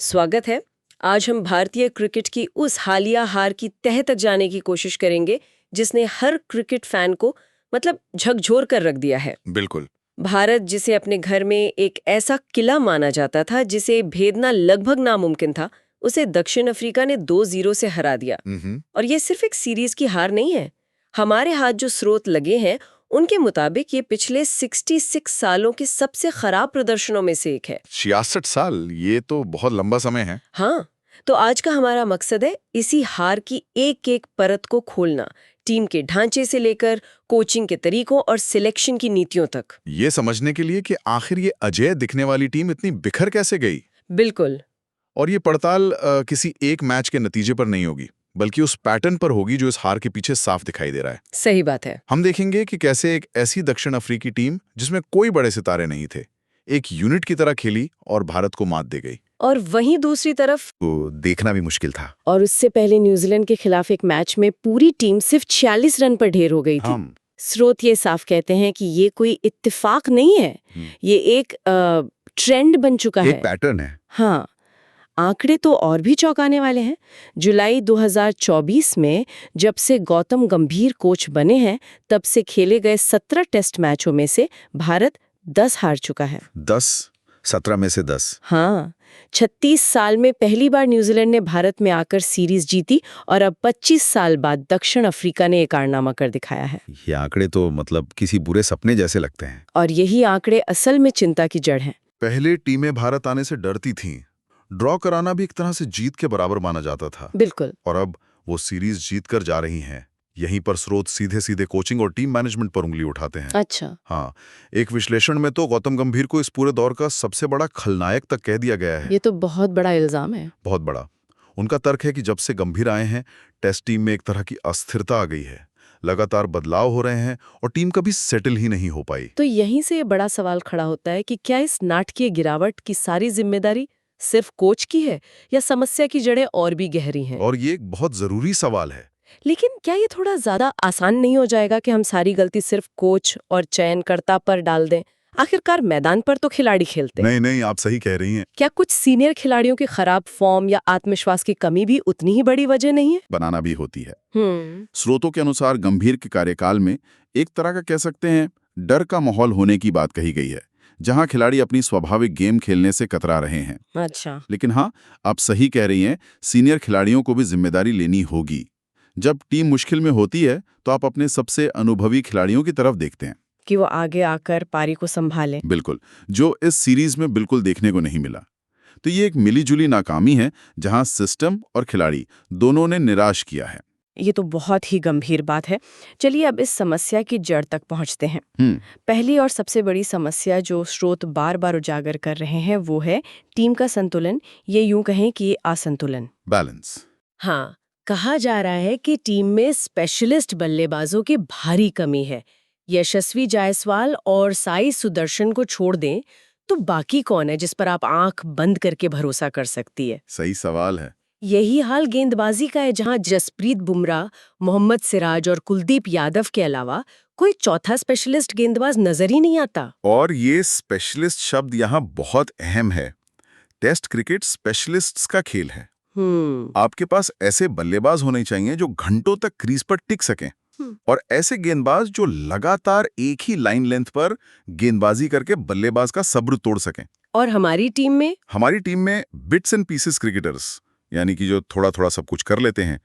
स्वागत है। आज हम भारतीय क्रिकेट की उस हालिया हार की तह तक जाने की कोशिश करेंगे जिसने हर क्रिकेट फैन को झकझोर कर रख दिया है। बिल्कुल। भारत, जिसे अपने घर में एक ऐसा किला माना जाता था जिसे भेदना लगभग नामुमकिन था, उसे दक्षिण अफ्रीका ने 2-0 से हरा दिया। और ये सिर्फ एक सीरीज की हार नहीं है। हमारे हाथ जो स्रोत लगे हैं उनके मुताबिक ये पिछले 66 सालों के सबसे खराब प्रदर्शनों में से एक है। 66 साल, ये तो बहुत लंबा समय है। हाँ, तो आज का हमारा मकसद है इसी हार की एक एक परत को खोलना, टीम के ढांचे से लेकर कोचिंग के तरीकों और सिलेक्शन की नीतियों तक। ये समझने के लिए कि आखिर ये अजेय दिखने वाली टीम इतनी बिखर कैसे गई। बिल्कुल। और ये पड़ताल किसी एक मैच के नतीजे पर नहीं होगी, बल्कि उस पैटर्न पर होगी जो इस हार के पीछे साफ दिखाई दे रहा है। सही बात है। हम देखेंगे कि कैसे एक ऐसी दक्षिण अफ्रीकी टीम जिसमें कोई बड़े सितारे नहीं थे, एक यूनिट की तरह खेली और भारत को मात दे गई। और वहीं दूसरी तरफ तो देखना भी मुश्किल था। और उससे पहले न्यूजीलैंड के खिलाफ एक मैच में पूरी टीम सिर्फ 46 रन पर ढेर हो गई थी। स्रोत ये साफ कहते हैं कि ये कोई इत्तेफाक नहीं है, ये एक ट्रेंड बन चुका है, एक पैटर्न है। हाँ, आंकड़े तो और भी चौंकाने वाले हैं। जुलाई 2024 में जब से गौतम गंभीर कोच बने हैं, तब से खेले गए 17 टेस्ट मैचों में से भारत 10 हार चुका है। 17 में से 10। हाँ, 36 साल में पहली बार न्यूजीलैंड ने भारत में आकर सीरीज जीती और अब 25 साल बाद दक्षिण अफ्रीका ने एक कारनामा कर दिखाया है। ये आंकड़े तो किसी बुरे सपने जैसे लगते हैं। और यही आंकड़े असल में चिंता की जड़ हैं। पहले टीमें भारत आने से डरती थीं। ड्रॉ कराना भी एक तरह से जीत के बराबर माना जाता था। बिल्कुल। और अब वो सीरीज जीत कर जा रही हैं। यहीं पर स्रोत सीधे सीधे कोचिंग और टीम मैनेजमेंट पर उंगली उठाते हैं। अच्छा। हाँ, एक विश्लेषण में तो गौतम गंभीर को इस पूरे दौर का सबसे बड़ा खलनायक तक कह दिया गया है। ये तो बहुत बड़ा इल्जाम है। बहुत बड़ा। उनका तर्क है कि जब से गंभीर आए हैं, टेस्ट टीम में एक तरह की अस्थिरता आ गई है, लगातार बदलाव हो रहे हैं और टीम कभी सेटल ही नहीं हो पाई। तो यहीं से ये बड़ा सवाल खड़ा होता है कि क्या इस नाटकीय गिरावट की सारी जिम्मेदारी सिर्फ कोच की है या समस्या की जड़ें और भी गहरी हैं? और ये एक बहुत जरूरी सवाल है। लेकिन क्या ये थोड़ा ज्यादा आसान नहीं हो जाएगा कि हम सारी गलती सिर्फ कोच और चयनकर्ता पर डाल दें? आखिरकार मैदान पर तो खिलाड़ी खेलते हैं। नहीं, आप सही कह रही हैं। क्या कुछ सीनियर खिलाड़ियों की खराब फॉर्म या आत्मविश्वास की कमी भी उतनी ही बड़ी वजह नहीं है? बनाना भी होती है। स्रोतों के अनुसार गंभीर के कार्यकाल में एक तरह का कह सकते हैं डर का माहौल होने की बात कही गई है, जहां खिलाड़ी अपनी स्वाभाविक गेम खेलने से कतरा रहे हैं। अच्छा। लेकिन हाँ, आप सही कह रही हैं, सीनियर खिलाड़ियों को भी जिम्मेदारी लेनी होगी। जब टीम मुश्किल में होती है तो आप अपने सबसे अनुभवी खिलाड़ियों की तरफ देखते हैं कि वो आगे आकर पारी को संभालें। बिल्कुल, जो इस सीरीज में बिल्कुल देखने को नहीं मिला। तो ये एक मिलीजुली नाकामी है जहां सिस्टम और खिलाड़ी दोनों ने निराश किया है। ये तो बहुत ही गंभीर बात है। चलिए अब इस समस्या की जड़ तक पहुंचते हैं। पहली और सबसे बड़ी समस्या जो स्रोत बार बार उजागर कर रहे हैं वो है टीम का संतुलन, ये यूं कहें कि असंतुलन। बैलेंस। हाँ, कहा जा रहा है कि टीम में स्पेशलिस्ट बल्लेबाजों की भारी कमी है। यशस्वी जायसवाल और साई सुदर्शन को छोड़ दें तो बाकी कौन है जिस पर आप आंख बंद करके भरोसा कर सकती है? सही सवाल है। यही हाल गेंदबाजी का है, जहां जसप्रीत बुमराह, मोहम्मद सिराज और कुलदीप यादव के अलावा कोई चौथा स्पेशलिस्ट गेंदबाज नजर ही नहीं आता। और ये स्पेशलिस्ट शब्द यहाँ बहुत अहम है। टेस्ट क्रिकेट स्पेशलिस्ट्स का खेल है। आपके पास ऐसे बल्लेबाज होने चाहिए जो घंटों तक क्रीज पर टिक सकें और ऐसे गेंदबाज जो लगातार एक ही लाइन लेंथ पर गेंदबाजी करके बल्लेबाज का सब्र तोड़ सकें। और हमारी टीम में बिट्स एंड पीसेस क्रिकेटर्स, यानी कि जो थोड़ा थोड़ा सब कुछ कर लेते हैं,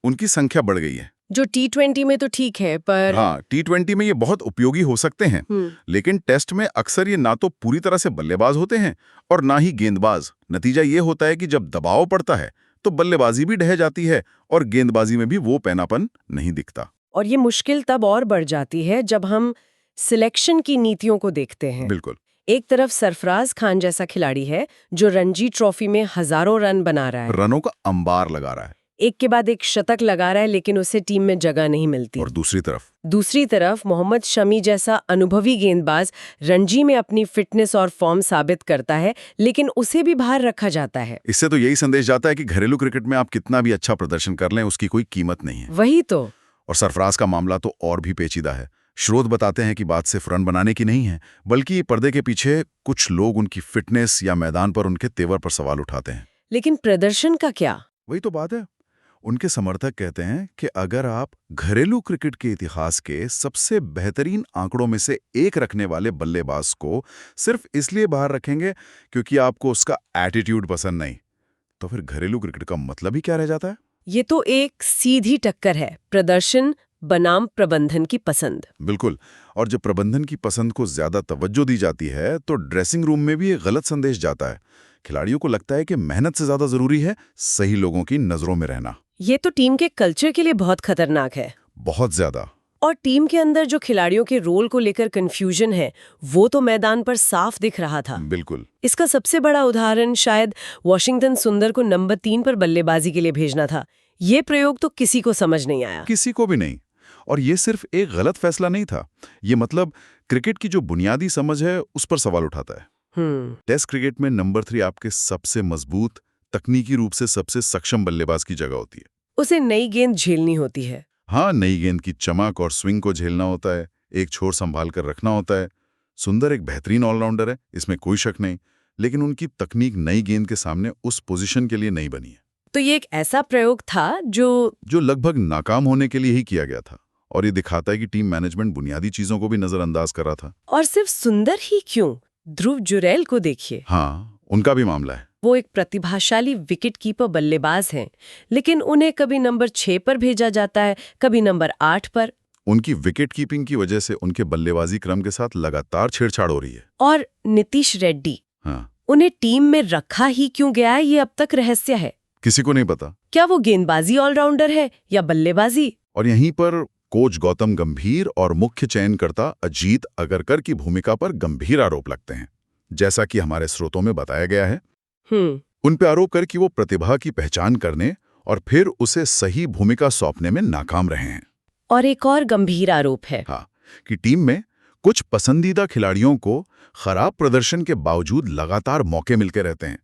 उनकी संख्या बढ़ गई है। जो T20 में तो ठीक है, पर हाँ, T20 में ये बहुत उपयोगी हो सकते हैं, लेकिन टेस्ट में अक्सर ये ना तो पूरी तरह से बल्लेबाज होते हैं और ना ही गेंदबाज। नतीजा ये होता है कि जब दबाव पड़ता है तो बल्लेबाजी भी ढह जाती है और गेंदबाजी में भी वो पैनापन नहीं दिखता। और ये मुश्किल तब और बढ़ जाती है जब हम सिलेक्शन की नीतियों को देखते हैं। बिल्कुल। एक तरफ सरफराज खान जैसा खिलाड़ी है जो रणजी ट्रॉफी में हजारों रन बना रहा है, रनों का अंबार लगा रहा है, एक के बाद एक शतक लगा रहा है, लेकिन उसे टीम में जगह नहीं मिलती। और दूसरी तरफ मोहम्मद शमी जैसा अनुभवी गेंदबाज रणजी में अपनी फिटनेस और फॉर्म साबित करता है, लेकिन उसे भी बाहर रखा जाता है। इससे तो यही संदेश जाता है कि घरेलू क्रिकेट में आप कितना भी अच्छा प्रदर्शन कर लें, उसकी कोई कीमत नहीं है। वही तो। और सरफराज का मामला तो और भी पेचीदा है। स्रोत बताते हैं कि बात सिर्फ रन बनाने की नहीं है, बल्कि पर्दे के पीछे कुछ लोग उनकी फिटनेस या मैदान पर उनके तेवर पर सवाल उठाते हैं। लेकिन प्रदर्शन का क्या? वही तो बात है। उनके समर्थक कहते हैं कि अगर आप घरेलू क्रिकेट के इतिहास के सबसे बेहतरीन आंकड़ों में से एक रखने वाले बल्लेबाज को सिर्फ इसलिए बाहर रखेंगे क्योंकि आपको उसका एटीट्यूड पसंद नहीं, तो फिर घरेलू क्रिकेट का मतलब ही क्या रह जाता है? ये तो एक सीधी टक्कर है, प्रदर्शन बनाम प्रबंधन की पसंद। बिल्कुल। और जब प्रबंधन की पसंद को ज्यादा तवज्जो दी जाती है तो ड्रेसिंग रूम में भी एक गलत संदेश जाता है। खिलाड़ियों को लगता है कि मेहनत से ज्यादा जरूरी है सही लोगों की नजरों में रहना। ये तो टीम के कल्चर के लिए बहुत खतरनाक है। बहुत ज्यादा। और टीम के अंदर जो खिलाड़ियों के रोल को लेकर कंफ्यूजन है, वो तो मैदान पर साफ दिख रहा था। बिल्कुल। इसका सबसे बड़ा उदाहरण शायद वॉशिंगटन सुंदर को नंबर 3 पर बल्लेबाजी के लिए भेजना था। ये प्रयोग तो किसी को समझ नहीं आया। किसी को भी नहीं। और ये सिर्फ एक गलत फैसला नहीं था, ये मतलब क्रिकेट की जो बुनियादी समझ है उस पर सवाल उठाता है। टेस्ट क्रिकेट में नंबर 3 आपके सबसे मजबूत, तकनीकी रूप से सबसे सक्षम बल्लेबाज की जगह होती है। उसे नई गेंद झेलनी होती है। हाँ, नई गेंद की चमक और स्विंग को झेलना होता है, एक छोर संभाल कर रखना होता है। सुंदर एक बेहतरीन ऑलराउंडर है, इसमें कोई शक नहीं, लेकिन उनकी तकनीक नई गेंद के सामने उस पोजीशन के लिए नहीं बनी है। तो ये एक ऐसा प्रयोग था जो लगभग नाकाम होने के लिए ही किया गया था। और ये दिखाता है कि टीम मैनेजमेंट बुनियादी चीजों को भी नजरअंदाज कर रहा था। और सिर्फ सुंदर ही क्यों, ध्रुव जुरैल को देखिए। हाँ, उनका भी मामला है। वो एक प्रतिभाशाली विकेट कीपर बल्लेबाज हैं, लेकिन उन्हें कभी नंबर 6 पर भेजा जाता है, कभी नंबर 8 पर। उनकी विकेट कीपिंग की वजह से उनके बल्लेबाजी क्रम के साथ लगातार छेड़छाड़ हो रही है। और नीतीश रेड्डी, हाँ, उन्हें टीम में रखा ही क्यों गया है, ये अब तक रहस्य है। किसी को नहीं पता। क्या वो गेंदबाजी ऑलराउंडर है या बल्लेबाजी? और यहीं पर कोच गौतम गंभीर और मुख्य चयनकर्ता अजीत अगरकर की भूमिका पर गंभीर आरोप लगते हैं। जैसा कि हमारे स्रोतों में बताया गया है, उन पे आरोप कर कि वो प्रतिभा की पहचान करने और फिर उसे सही भूमिका सौंपने में नाकाम रहे हैं। और एक और गंभीर आरोप है, हाँ, कि टीम में कुछ पसंदीदा खिलाड़ियों को खराब प्रदर्शन के बावजूद लगातार मौके मिलते रहते हैं,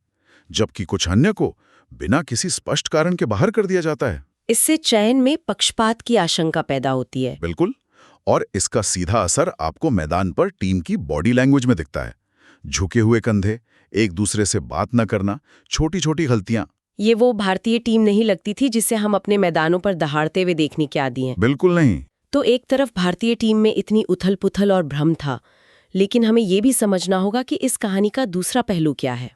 जबकि कुछ अन्य को बिना किसी स्पष्ट कारण के बाहर कर दिया जाता है। इससे चयन में पक्षपात की आशंका पैदा होती है। बिल्कुल। और इसका सीधा असर आपको मैदान पर टीम की बॉडी लैंग्वेज में दिखता है। झुके हुए कंधे, एक दूसरे से बात न करना, छोटी छोटी गलतियां। ये वो भारतीय टीम नहीं लगती थी जिसे हम अपने मैदानों पर दहाड़ते हुए देखने के आदी हैं। बिल्कुल नहीं। तो एक तरफ भारतीय टीम में इतनी उथल पुथल और भ्रम था, लेकिन हमें ये भी समझना होगा कि इस कहानी का दूसरा पहलू क्या है।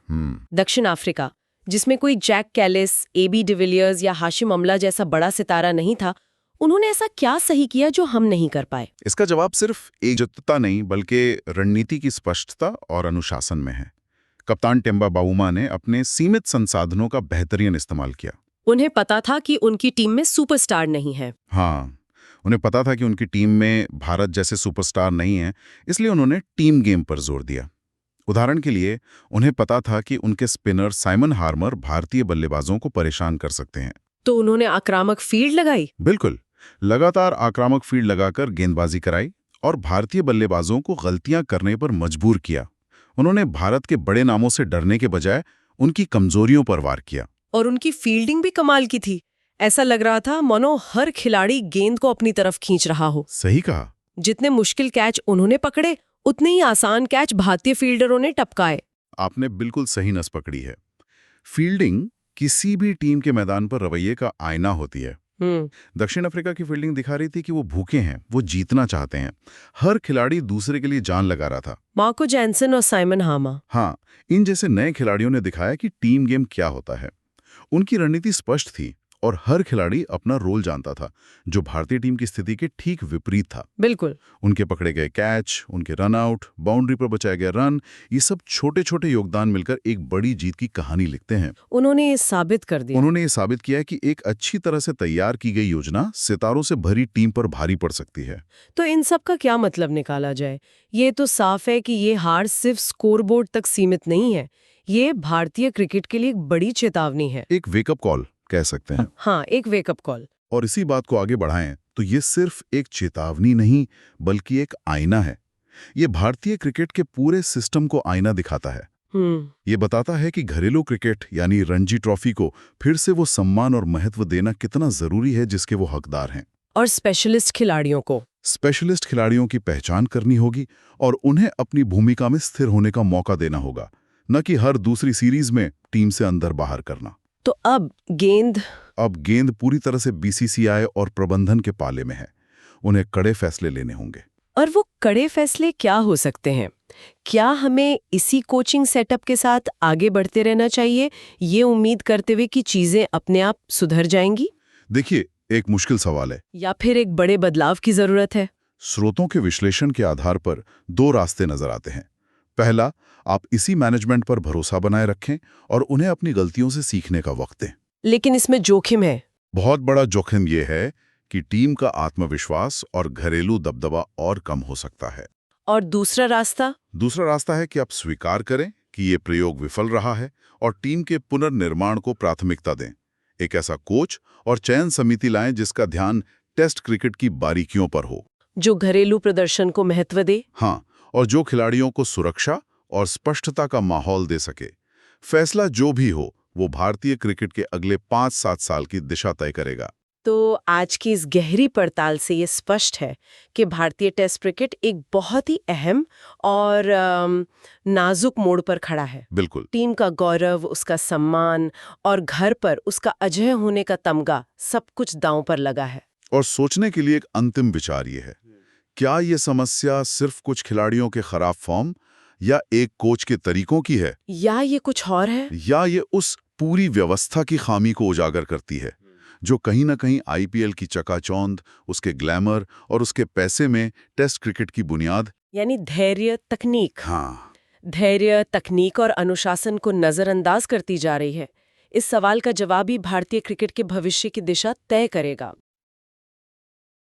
दक्षिण अफ्रीका, जिसमें कोई जैक कैलिस, एबी डिविलियर्स या हाशिम अमला जैसा बड़ा सितारा नहीं था, उन्होंने ऐसा क्या सही किया जो हम नहीं कर पाए? इसका जवाब सिर्फ एकजुटता नहीं बल्कि रणनीति की स्पष्टता और अनुशासन में है। कप्तान टेम्बा बाउमा ने अपने सीमित संसाधनों का बेहतरीन इस्तेमाल किया। उन्हें पता था कि उनकी टीम में सुपरस्टार नहीं है। हाँ, उन्हें पता था कि उनकी टीम में भारत जैसे सुपरस्टार नहीं है, इसलिए उन्होंने टीम गेम पर जोर दिया। उदाहरण के लिए, उन्हें पता था कि उनके स्पिनर साइमन हार्मर भारतीय बल्लेबाजों को परेशान कर सकते हैं। तो उन्होंने आक्रामक फील्ड लगाई। बिल्कुल, लगातार आक्रामक फील्ड लगाकर गेंदबाजी कराई और भारतीय बल्लेबाजों को गलतियां करने पर मजबूर किया। उन्होंने भारत के बड़े नामों से डरने के बजाय उनकी कमजोरियों पर वार किया। और उनकी फील्डिंग भी कमाल की थी। ऐसा लग रहा था मानो हर खिलाड़ी गेंद को अपनी तरफ खींच रहा हो। सही कहा। जितने मुश्किल कैच उन्होंने पकड़े, उतने ही आसान कैच भारतीय फील्डरों ने टपकाए। आपने बिल्कुल सही नस पकड़ी है। फील्डिंग किसी भी टीम के मैदान पर रवैये का आईना होती है। दक्षिण अफ्रीका की फील्डिंग दिखा रही थी कि वो भूखे हैं, वो जीतना चाहते हैं। हर खिलाड़ी दूसरे के लिए जान लगा रहा था। मार्को जैनसन और साइमन हार्मर, हाँ, इन जैसे नए खिलाड़ियों ने दिखाया कि टीम गेम क्या होता है। उनकी रणनीति स्पष्ट थी और हर खिलाड़ी अपना रोल जानता था, जो भारतीय टीम की स्थिति के ठीक विपरीत था। बिल्कुल। उनके पकड़े गए कैच, उनके रन आउट, बाउंड्री पर बचाया गया रन, ये सब छोटे छोटे योगदान मिलकर एक बड़ी जीत की कहानी लिखते हैं। उन्होंने ये साबित कर दिया। उन्होंने ये साबित किया कि एक अच्छी तरह से तैयार की गई योजना सितारों से भरी टीम पर भारी पड़ सकती है। तो इन सब का क्या मतलब निकाला जाए? ये तो साफ है कि ये हार सिर्फ स्कोरबोर्ड तक सीमित नहीं है, ये भारतीय क्रिकेट के लिए एक बड़ी चेतावनी है। एक वेकअप कॉल कह सकते हैं। हाँ, एक वेकअप कॉल। और इसी बात को आगे बढ़ाएं तो ये सिर्फ एक चेतावनी नहीं बल्कि एक आईना है। ये भारतीय क्रिकेट के पूरे सिस्टम को आईना दिखाता है। ये बताता है कि घरेलू क्रिकेट यानी रणजी ट्रॉफी को फिर से वो सम्मान और महत्व देना कितना जरूरी है जिसके वो हकदार हैं। और स्पेशलिस्ट खिलाड़ियों की पहचान करनी होगी और उन्हें अपनी भूमिका में स्थिर होने का मौका देना होगा, न कि हर दूसरी सीरीज में टीम से अंदर बाहर करना। तो अब गेंद पूरी तरह से बीसीसीआई और प्रबंधन के पाले में है। उन्हें कड़े फैसले लेने होंगे। और वो कड़े फैसले क्या हो सकते हैं? क्या हमें इसी कोचिंग सेटअप के साथ आगे बढ़ते रहना चाहिए, ये उम्मीद करते हुए कि चीजें अपने आप सुधर जाएंगी? देखिए, एक मुश्किल सवाल है। या फिर एक बड़े बदलाव की जरूरत है? स्रोतों के विश्लेषण के आधार पर दो रास्ते नजर आते हैं। पहला, आप इसी मैनेजमेंट पर भरोसा बनाए रखें और उन्हें अपनी गलतियों से सीखने का वक्त दें। लेकिन इसमें जोखिम है। बहुत बड़ा जोखिम यह है कि टीम का आत्मविश्वास और घरेलू दबदबा और कम हो सकता है। और दूसरा रास्ता है कि आप स्वीकार करें कि ये प्रयोग विफल रहा है और टीम के पुनर्निर्माण को प्राथमिकता दें। एक ऐसा कोच और चयन समिति लाएं जिसका ध्यान टेस्ट क्रिकेट की बारीकियों पर हो, जो घरेलू प्रदर्शन को महत्व दे। हाँ, और जो खिलाड़ियों को सुरक्षा और स्पष्टता का माहौल दे सके। फैसला जो भी हो, वो भारतीय क्रिकेट के अगले 5-7 साल की दिशा तय करेगा। तो आज की इस गहरी पड़ताल से ये स्पष्ट है कि भारतीय टेस्ट क्रिकेट एक बहुत ही अहम और नाजुक मोड़ पर खड़ा है। बिल्कुल। टीम का गौरव, उसका सम्मान और घर पर उसका अजेय होने का तमगा, सब कुछ दांव पर लगा है। और सोचने के लिए एक अंतिम विचार ये है, क्या ये समस्या सिर्फ कुछ खिलाड़ियों के खराब फॉर्म या एक कोच के तरीकों की है, या ये कुछ और है? या ये उस पूरी व्यवस्था की खामी को उजागर करती है जो कहीं ना कहीं आईपीएल की चकाचौंध, उसके ग्लैमर और उसके पैसे में टेस्ट क्रिकेट की बुनियाद, यानी धैर्य, तकनीक। हाँ, धैर्य, तकनीक और अनुशासन को नजरअंदाज करती जा रही है। इस सवाल का जवाब ही भारतीय क्रिकेट के भविष्य की दिशा तय करेगा।